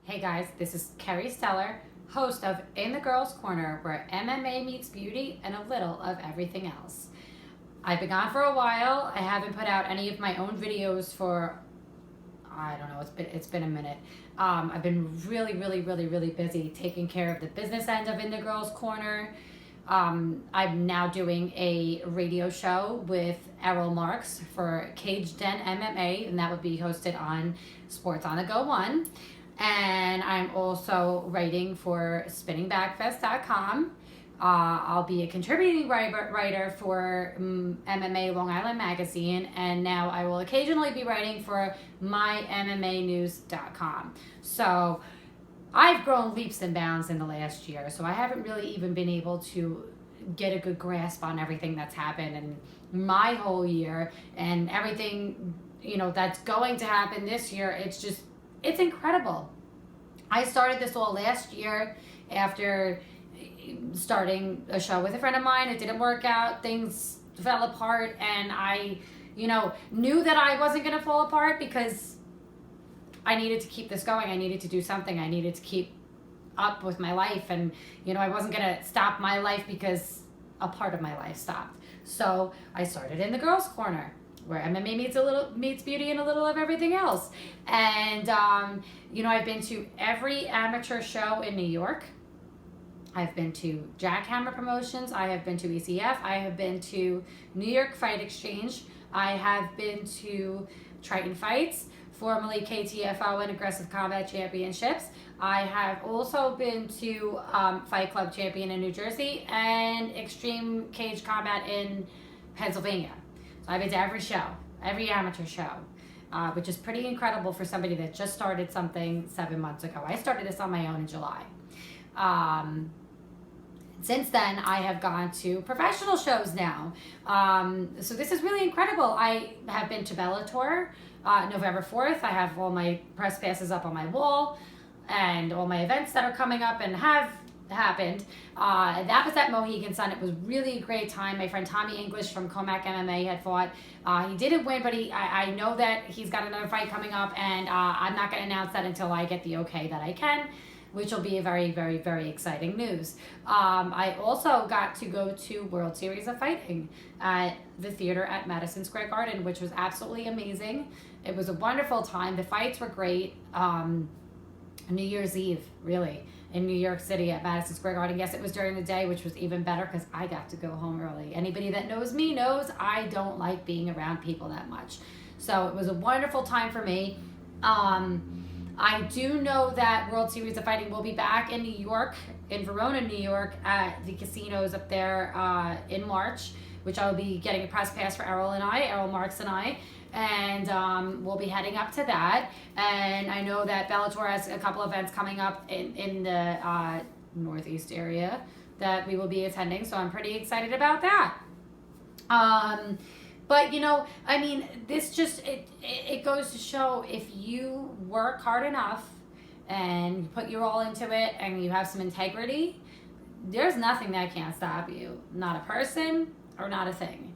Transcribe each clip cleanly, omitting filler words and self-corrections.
Hey guys, this is Kerry Stellar, host of In the Girls Corner, where MMA meets beauty and a little of everything else. I've been gone for a while. I haven't put out any of my own videos for, I don't know, it's been a minute. I've been really busy taking care of the business end of In the Girls Corner. I'm now doing a radio show with Errol Marks for Cage Den MMA, and that would be hosted on Sports on the Go 1. And I'm also writing for spinningbackfest.com. I'll be a contributing writer for MMA Long Island Magazine, and now I will occasionally be writing for mymmanews.com. So I've grown leaps and bounds in the last year, so I haven't really even been able to get a good grasp on everything that's happened in my whole year and everything, that's going to happen this year. It's incredible. I started this all last year after starting a show with a friend of mine. It didn't work out. Things fell apart, and I, knew that I wasn't going to fall apart because I needed to keep this going. I needed to do something. I needed to keep up with my life, and, I wasn't going to stop my life because a part of my life stopped. So I started In the Girls Corner, where MMA meets beauty and a little of everything else. And, I've been to every amateur show in New York. I've been to Jackhammer Promotions. I have been to ECF. I have been to New York Fight Exchange. I have been to Triton Fights, formerly KTFO and Aggressive Combat Championships. I have also been to Fight Club Champion in New Jersey and Extreme Cage Combat in Pennsylvania. So I've been to every show, every amateur show, which is pretty incredible for somebody that just started something 7 months ago. I started this on my own in July. Since then, I have gone to professional shows now. So this is really incredible. I have been to BELLATOR November 4th. I have all my press passes up on my wall and all my events that are coming up and have happened. That was at Mohegan Sun. It was really a great time. My friend Tommy English from Comac MMA had fought. He didn't win, but I know that he's got another fight coming up, and I'm not going to announce that until I get the okay that I can, which will be a very exciting news. I also got to go to World Series of Fighting at the theater at Madison Square Garden, which was absolutely amazing. It was a wonderful time. The fights were great. New Year's Eve, really, in New York City at Madison Square Garden. Yes, it was during the day, which was even better because I got to go home early. Anybody that knows me knows I don't like being around people that much. So it was a wonderful time for me. I do know that World Series of Fighting will be back in New York, in Verona, New York, at the casinos up there in March, which I will be getting a press pass for Errol Marks and I, and we'll be heading up to that. And I know that Bellator has a couple events coming up in the Northeast area that we will be attending, so I'm pretty excited about that. But, this just, it goes to show if you work hard enough and you put your all into it and you have some integrity, there's nothing that can't stop you. Not a person or not a thing.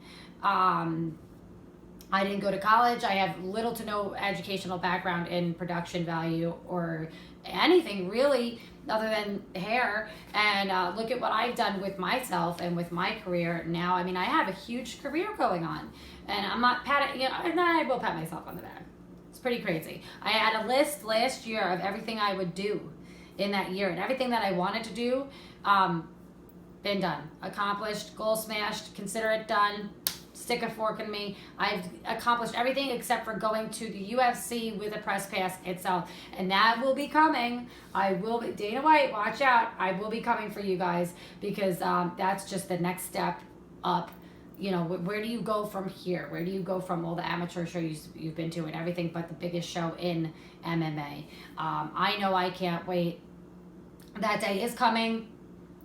I didn't go to college. I have little to no educational background in production value or anything really other than hair, and look at what I've done with myself and with my career now. I have a huge career going on, and I'm not patting, and I will pat myself on the back. It's pretty crazy. I had a list last year of everything I would do in that year, and everything that I wanted to do, been done, accomplished, goal smashed, consider it done. Stick a fork in me. I've accomplished everything except for going to the UFC with a press pass itself, and that will be coming. Dana White, watch out. I will be coming for you guys because that's just the next step up. Where do you go from here? Where do you go from all the amateur shows you've been to and everything but the biggest show in MMA? I know I can't wait. That day is coming.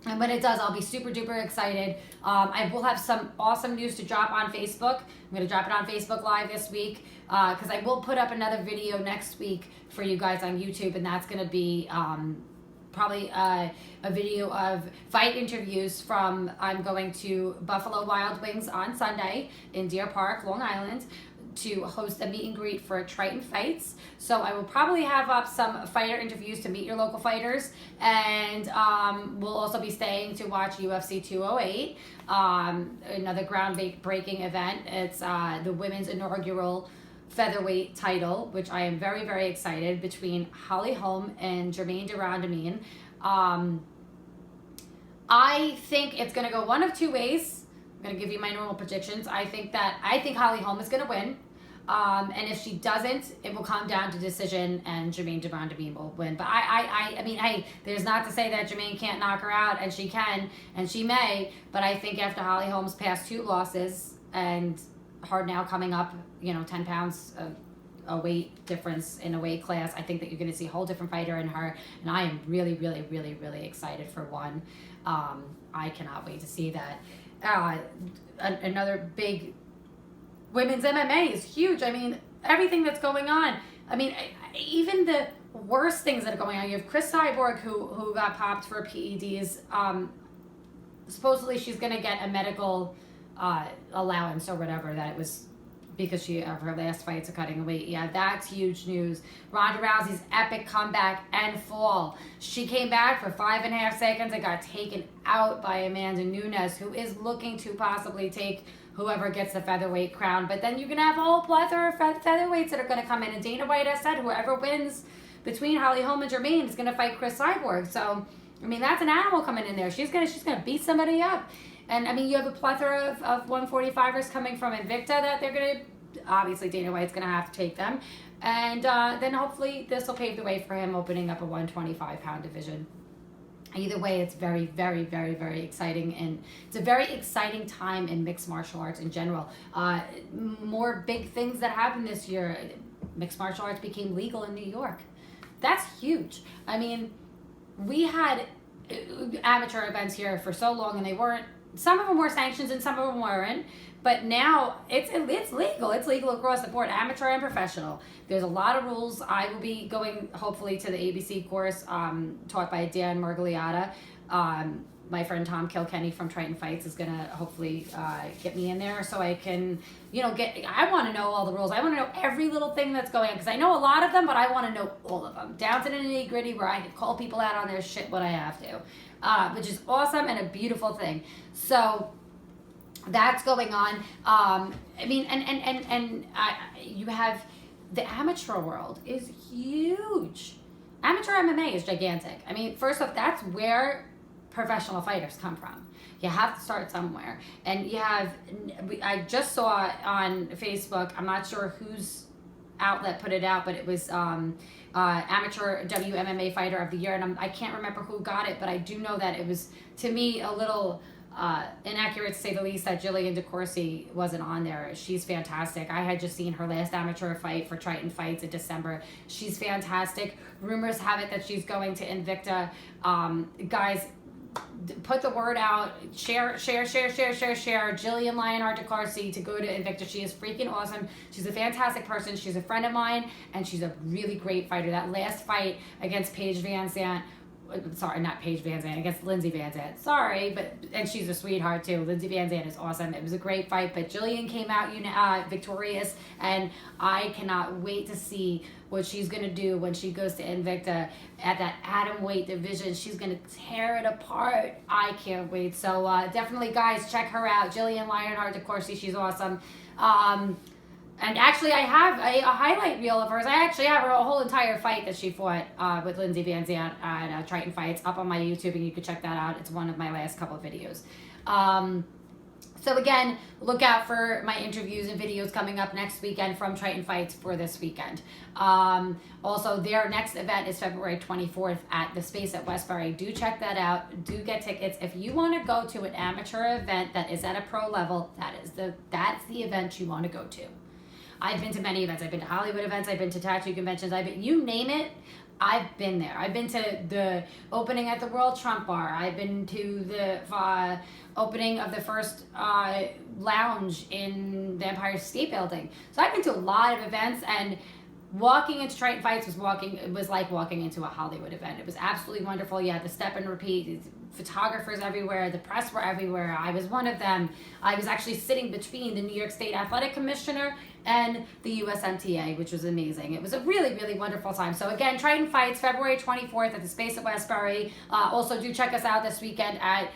And when it does, I'll be super duper excited. I will have some awesome news to drop on Facebook. I'm going to drop it on Facebook Live this week because I will put up another video next week for you guys on YouTube, and that's going to be probably a video of fight interviews from, I'm going to Buffalo Wild Wings on Sunday in Deer Park, Long Island, to host a meet and greet for Triton Fights. So I will probably have up some fighter interviews to meet your local fighters, and we'll also be staying to watch UFC 208, another groundbreaking event. It's the women's inaugural featherweight title, which I am very, very excited, between Holly Holm and Germaine de Randamie. I think it's going to go one of two ways. I'm going to give you my normal predictions. I think Holly Holm is going to win. And if she doesn't, it will come down to decision, and Germaine de Randamie will win. But I mean, hey, there's not to say that Germaine can't knock her out, and she can, and she may. But I think after Holly Holm's past 2 losses, and her now coming up, 10 pounds a weight difference in a weight class, I think that you're going to see a whole different fighter in her. And I am really, really, really, really excited for one. I cannot wait to see that. Another big women's MMA is huge. I mean, everything that's going on. I mean, even the worst things that are going on. You have Chris Cyborg, who got popped for PEDs. Supposedly she's going to get a medical allowance or whatever, that it was because her last fights are cutting weight. Yeah, that's huge news. Ronda Rousey's epic comeback and fall. She came back for 5.5 seconds and got taken out by Amanda Nunes, who is looking to possibly take whoever gets the featherweight crown. But then you're going to have a whole plethora of featherweights that are going to come in. And Dana White has said whoever wins between Holly Holm and Germaine is going to fight Chris Cyborg. So, I mean, that's an animal coming in there. She's gonna beat somebody up. And, I mean, you have a plethora of 145ers coming from Invicta that they're going to, obviously Dana White's going to have to take them. And then hopefully this will pave the way for him opening up a 125-pound division. Either way, it's very, very, very, very exciting. And it's a very exciting time in mixed martial arts in general. More big things that happened this year. Mixed martial arts became legal in New York. That's huge. I mean, we had amateur events here for so long, and they weren't. Some of them were sanctioned and some of them weren't, but now it's legal. It's legal across the board, amateur and professional. There's a lot of rules. I will be going hopefully to the ABC course taught by Dan Margoliata. My friend Tom Kilkenny from Triton Fights is gonna hopefully get me in there so I can, I want to know all the rules. I want to know every little thing that's going on, because I know a lot of them, but I want to know all of them, down to the nitty gritty, where I can call people out on their shit when I have to. Which is awesome and a beautiful thing. So that's going on. I mean, and you have the amateur world is huge. Amateur MMA is gigantic. I mean, first off, that's where professional fighters come from. You have to start somewhere. And I just saw on Facebook, I'm not sure whose outlet put it out, but it was amateur WMMA fighter of the year, and I can't remember who got it, but I do know that it was, to me, a little inaccurate to say the least, that Jillian DeCourcy wasn't on there. She's fantastic. I had just seen her last amateur fight for Triton Fights in December. She's fantastic. Rumors have it that she's going to Invicta. Guys, put the word out. Share. Jillian Lionheart DeCourcy to go to Invicta. She is freaking awesome. She's a fantastic person. She's a friend of mine, and she's a really great fighter. That last fight against Paige Van Zandt, sorry, not Paige Van Zandt, against Lindsay Van Zandt. Sorry, and she's a sweetheart too. Lindsay Van Zandt is awesome. It was a great fight, but Jillian came out victorious, and I cannot wait to see what she's going to do when she goes to Invicta at that atomweight division. She's going to tear it apart. I can't wait. So definitely, guys, check her out. Jillian Lionheart DeCourcy, she's awesome. And actually, I have a highlight reel of hers. I actually have her whole entire fight that she fought with Lindsay Van Zandt at Triton Fights up on my YouTube, and you can check that out. It's one of my last couple of videos. So again, look out for my interviews and videos coming up next weekend from Triton Fights for this weekend. Also, their next event is February 24th at the Space at Westbury. Do check that out. Do get tickets. If you want to go to an amateur event that is at a pro level, that's the event you want to go to. I've been to many events. I've been to Hollywood events. I've been to tattoo conventions. You name it, I've been there. I've been to the opening at the World Trump Bar. I've been to the opening of the first lounge in the Empire State Building. So I've been to a lot of events, and walking into Triton Fights was like walking into a Hollywood event. It was absolutely wonderful. You had the step and repeat, photographers everywhere, the press were everywhere. I was one of them. I was actually sitting between the New York State Athletic Commissioner and the USMTA, which was amazing. It was a really, really wonderful time. So again, Triton Fights, February 24th at the Space at Westbury. Also do check us out this weekend at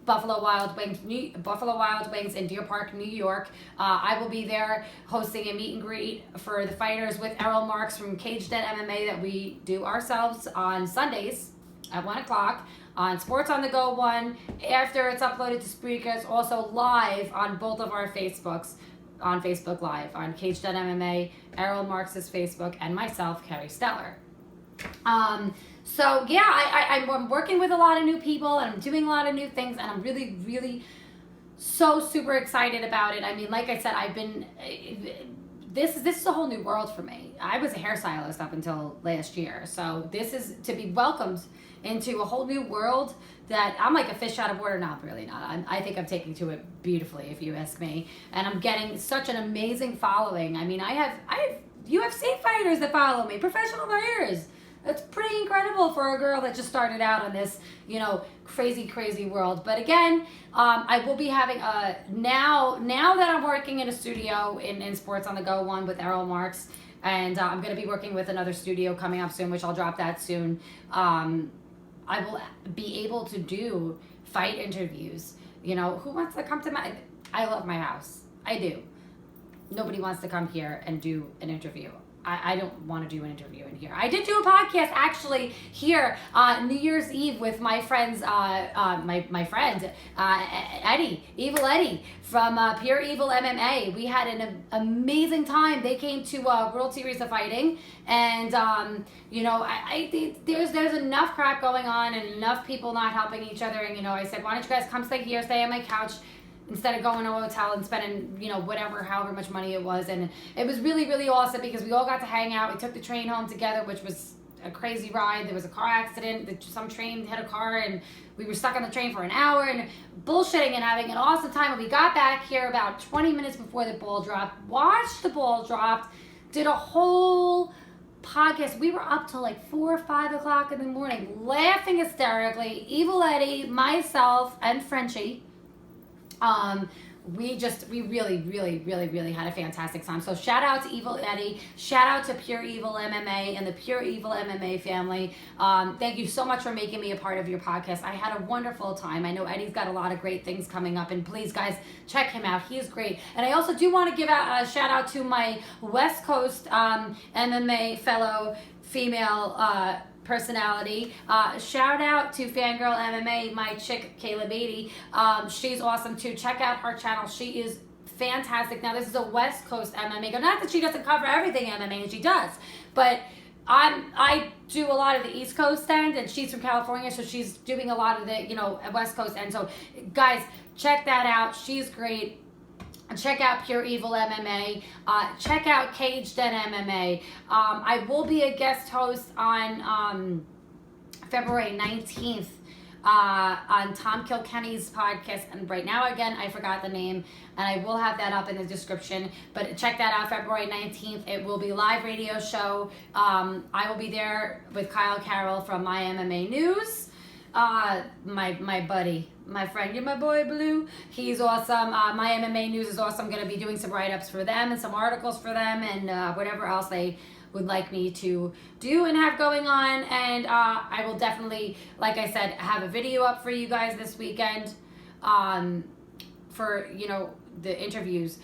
Buffalo Wild Wings in Deer Park, New York. I will be there hosting a meet and greet for the fighters with Errol Marks from Caged Den MMA that we do ourselves on Sundays at 1 o'clock on Sports on the Go 1. After it's uploaded to Spreaker, it's also live on both of our Facebooks, on Facebook Live, on Caged Den MMA, Errol Marks' Facebook, and myself, Kerry Stellar. So yeah, I'm working with a lot of new people and I'm doing a lot of new things, and I'm really, really so super excited about it. I mean, like I said, this is a whole new world for me. I was a hairstylist up until last year, so this is to be welcomed into a whole new world that I'm like a fish out of water. Not really, not. I think I'm taking to it beautifully, if you ask me, and I'm getting such an amazing following. I mean, I have UFC fighters that follow me, professional fighters. It's pretty incredible for a girl that just started out on this, crazy world. But again, I will be having now that I'm working in a studio in Sports on the Go 1 with Errol Marks, and I'm going to be working with another studio coming up soon, which I'll drop that soon. I will be able to do fight interviews. Who wants to come to I love my house. I do. Nobody wants to come here and do an interview. I don't want to do an interview in here. I did do a podcast actually here New Year's Eve with my friends, my friend Evil Eddie from Pure Evil MMA. We had an amazing time. They came to World Series of Fighting, and I think there's enough crap going on and enough people not helping each other. And I said, why don't you guys come stay here, stay on my couch, instead of going to a hotel and spending, however much money it was. And it was really, really awesome because we all got to hang out. We took the train home together, which was a crazy ride. There was a car accident. Some train hit a car and we were stuck on the train for an hour and bullshitting and having an awesome time. And we got back here about 20 minutes before the ball dropped, watched the ball drop, did a whole podcast. We were up till like 4 or 5 o'clock in the morning, laughing hysterically. Evil Eddie, myself, and Frenchie. We really had a fantastic time. So shout out to Evil Eddie, shout out to Pure Evil MMA and the Pure Evil MMA family. Thank you so much for making me a part of your podcast. I had a wonderful time. I know Eddie's got a lot of great things coming up, and please guys, check him out. He is great. And I also do want to give out a shout out to my West Coast MMA fellow female personality. Shout out to Fangirl MMA, my chick Kayla Beatty. She's awesome too. Check out her channel. She is fantastic. Now this is a West Coast MMA. Not that she doesn't cover everything MMA, and she does, but I do a lot of the East Coast end, and she's from California, so she's doing a lot of the West Coast end. So guys, check that out. She's great. Check out Pure Evil MMA. Check out Caged Den MMA. I will be a guest host on February 19th on Tom Kilkenny's podcast. And right now, again, I forgot the name, and I will have that up in the description. But check that out, February 19th. It will be a live radio show. I will be there with Kyle Carroll from My MMA News. My buddy, my friend, you're my boy Blue. He's awesome. My MMA News is awesome. I'm going to be doing some write-ups for them and some articles for them and whatever else they would like me to do and have going on. And I will definitely, like I said, have a video up for you guys this weekend for, the interviews,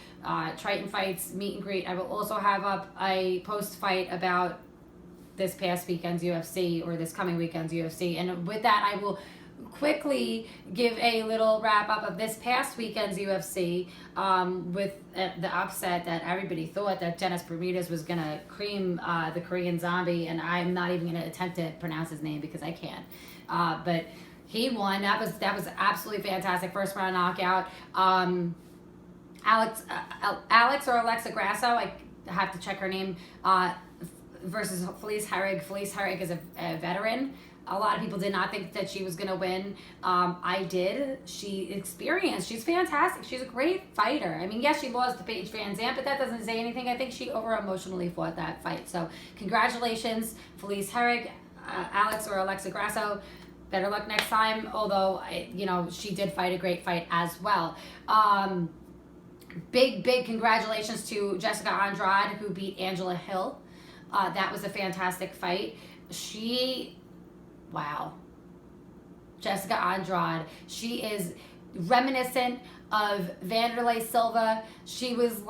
Triton Fights, meet and greet. I will also have up a post-fight about this past weekend's UFC, or this coming weekend's UFC. And with that, I will quickly give a little wrap up of this past weekend's UFC with the upset that everybody thought that Dennis Bermudez was going to cream the Korean Zombie, and I'm not even going to attempt to pronounce his name because I can't. But he won. That was absolutely fantastic. First round knockout. Alex or Alexa Grasso, I have to check her name, versus Felice Herrig. Felice Herrig is a veteran. A lot of people did not think that she was going to win. I did. She's fantastic. She's a great fighter. I mean, yes, she lost to Paige Van Zandt, but that doesn't say anything. I think she over-emotionally fought that fight. So congratulations, Felice Herrig, Alex or Alexa Grasso. Better luck next time, although, she did fight a great fight as well. Big congratulations to Jessica Andrade, who beat Angela Hill. That was a fantastic fight. Wow. Jessica Andrade. She is reminiscent of Vanderlei Silva. She was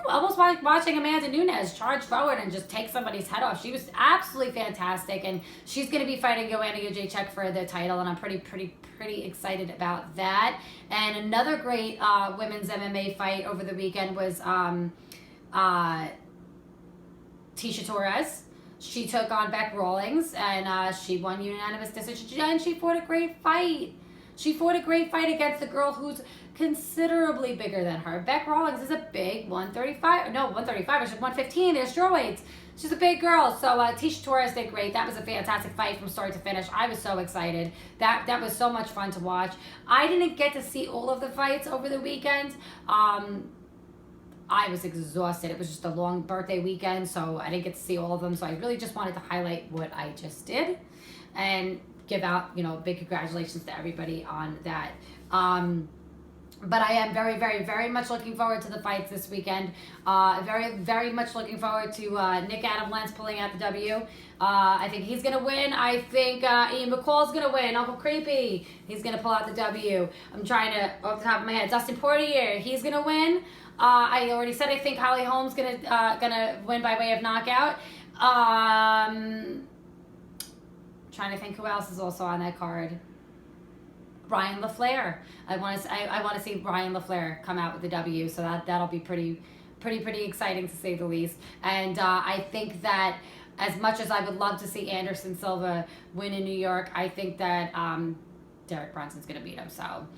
almost like watching Amanda Nunes charge forward and just take somebody's head off. She was absolutely fantastic, and she's going to be fighting Joanna Jędrzejczyk for the title, and I'm pretty excited about that. And another great women's MMA fight over the weekend was Tisha Torres. She took on Beck Rawlings, and she won unanimous decision, and she fought a great fight. She fought a great fight against a girl who's considerably bigger than her. Beck Rawlings is a big 135. No, 135. She's 115. There's strawweights. She's a big girl. So Tisha Torres did great. That was a fantastic fight from start to finish. I was so excited. That was so much fun to watch. I didn't get to see all of the fights over the weekend. I was exhausted. It was just a long birthday weekend, so I didn't get to see all of them. So I really just wanted to highlight what I just did and give out, big congratulations to everybody on that. But I am very much looking forward to the fights this weekend. Very much looking forward to Nick Adam Lentz pulling out the W. I think he's going to win. I think Ian McCall's going to win. Uncle Creepy, he's going to pull out the W. I'm trying to, off the top of my head, Dustin Poirier, he's going to win. I already said I think Holly Holm's gonna win by way of knockout. Trying to think who else is also on that card. Brian LaFleur. I want to see Brian LaFleur come out with the W. So that'll be pretty exciting to say the least. And I think that as much as I would love to see Anderson Silva win in New York, I think that Derek Brunson's gonna beat him. So.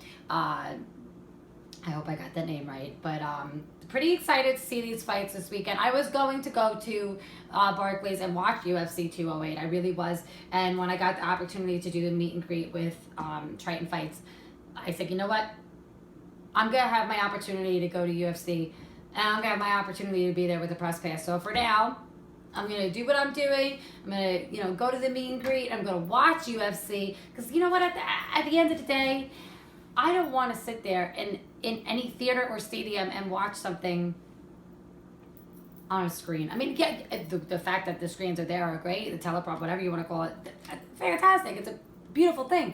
I hope I got that name right, but pretty excited to see these fights this weekend. I was going to go to Barclays and watch UFC 208. I really was, and when I got the opportunity to do the meet and greet with Triton Fights, I said, you know what? I'm going to have my opportunity to go to UFC, and I'm going to have my opportunity to be there with the press pass. So for now, I'm going to do what I'm doing. I'm going to, go to the meet and greet. I'm going to watch UFC, because you know what? At the end of the day, I don't want to sit there in any theater or stadium and watch something on a screen. I mean, yeah, the fact that the screens are there are great, the teleprompt, whatever you want to call it, fantastic. It's a beautiful thing.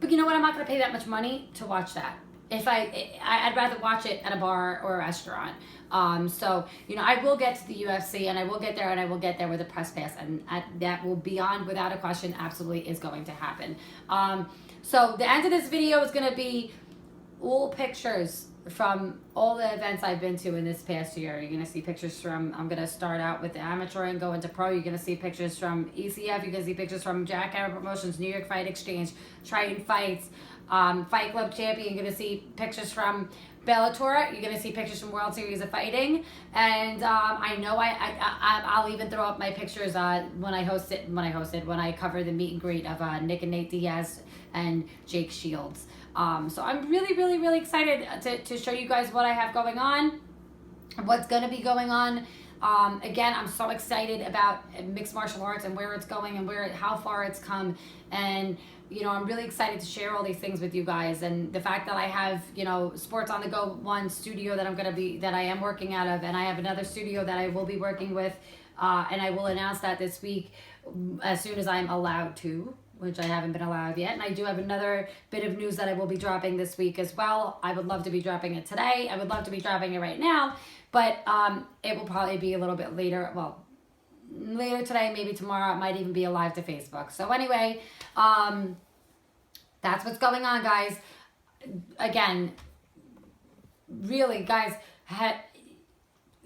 But you know what? I'm not going to pay that much money to watch that. I'd rather watch it at a bar or a restaurant. So, I will get to the UFC, and I will get there, and I will get there with a press pass, and that will, beyond, without a question, absolutely is going to happen. So the end of this video is going to be all pictures from all the events I've been to in this past year. You're going to see pictures from, I'm going to start out with the amateur and go into pro. You're going to see pictures from ECF. You're going to see pictures from Jack Arrow Promotions, New York Fight Exchange, Triton Fights, Fight Club Champion. You're going to see pictures from Bellator. You're going to see pictures from World Series of Fighting. And I know I'll even throw up my pictures when I cover the meet and greet of Nick and Nate Diaz and Jake Shields. So I'm really excited to show you guys what I have going on, what's going to be going on. Again, I'm so excited about mixed martial arts and where it's going and how far it's come. And, I'm really excited to share all these things with you guys. And the fact that I have, Sports on the Go one studio that I am working out of, and I have another studio that I will be working with, and I will announce that this week as soon as I'm allowed to, which I haven't been allowed yet. And I do have another bit of news that I will be dropping this week as well. I would love to be dropping it today. I would love to be dropping it right now, but it will probably be a little bit later. Well, later today, maybe tomorrow. It might even be a live to Facebook. So anyway, that's what's going on, guys. Again, really, guys,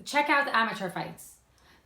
check out the amateur fights.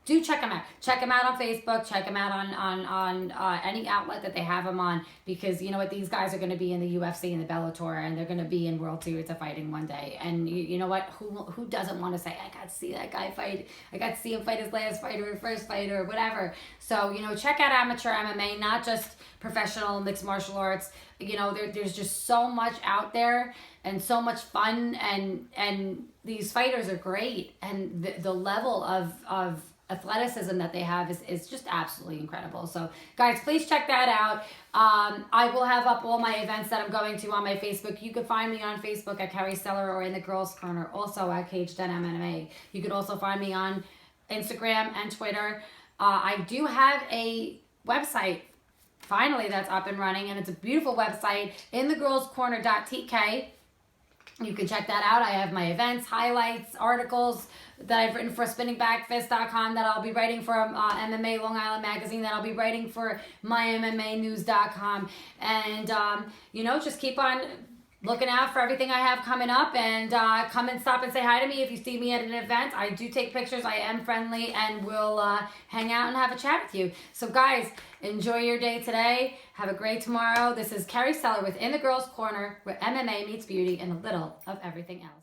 do check them out. Check them out on Facebook. Check them out on any outlet that they have them on, because you know what, these guys are going to be in the UFC and the Bellator, and they're going to be in World Series of Fighting one day. And you know what, who doesn't want to say, I got to see that guy fight, I got to see him fight his last fight or his first fight or whatever. So you know, check out amateur MMA, not just professional mixed martial arts. You know, there's just so much out there and so much fun, and these fighters are great, and the level of athleticism that they have is just absolutely incredible. So guys, please check that out. I will have up all my events that I'm going to on my Facebook. You can find me on Facebook at Kerry Stellar, or in the Girls Corner, also at Caged MMA. You can also find me on Instagram and Twitter. I do have a website finally that's up and running, and it's a beautiful website, inthegirlscorner.tk. You can check that out. I have my events, highlights, articles that I've written for spinningbackfist.com, that I'll be writing for MMA Long Island Magazine, that I'll be writing for mymmanews.com. And, you know, just keep on looking out for everything I have coming up, and come and stop and say hi to me if you see me at an event. I do take pictures. I am friendly, and we'll hang out and have a chat with you. So guys, enjoy your day today. Have a great tomorrow. This is Kerry Stellar with In the Girls Corner, where MMA meets beauty and a little of everything else.